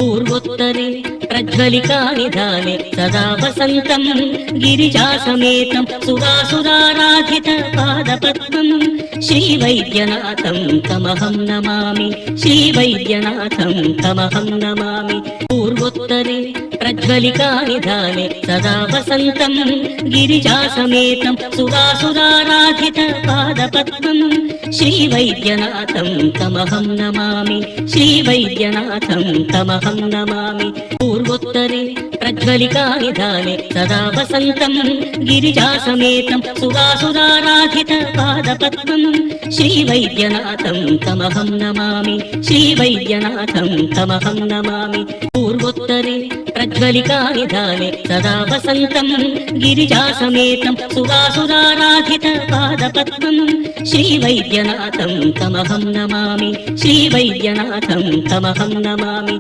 पूर्वोत्तरे प्रज्वलिकानिधाने सदा वसन्तं गिरिजासमेतं सुरासुराराधित पादपद्मं श्रीवैद्यनाथं तमहं नमामि। श्रीवैद्यनाथं तमहं नमामि। पूर्वोत्तरे प्रज्वलिकानिधाने सदा वसन्तं गिरिजासमेतं सुरासुराराधित पादपद्मं श्रीवैद्यनाथं तमहं नमामि। श्रीवैद्यनाथं तमहं नमामि। पूर्वोत्तरे प्रज्वलिकानिधाने सदा वसन्तं गिरिजासमेतं सुरासुराराधित पादपद्मं श्रीवैद्यनाथं तमहं नमामि। श्रीवैद्यनाथं तमहं नमामि। पूर्वोत्तरे प्रज्वलिकानिधाने सदा वसन्तं गिरिजासमेतं सुरासुराराधित पादपद्मं श्रीवैद्यनाथं तमहं नमामि। श्रीवैद्यनाथं तमहं नमामि।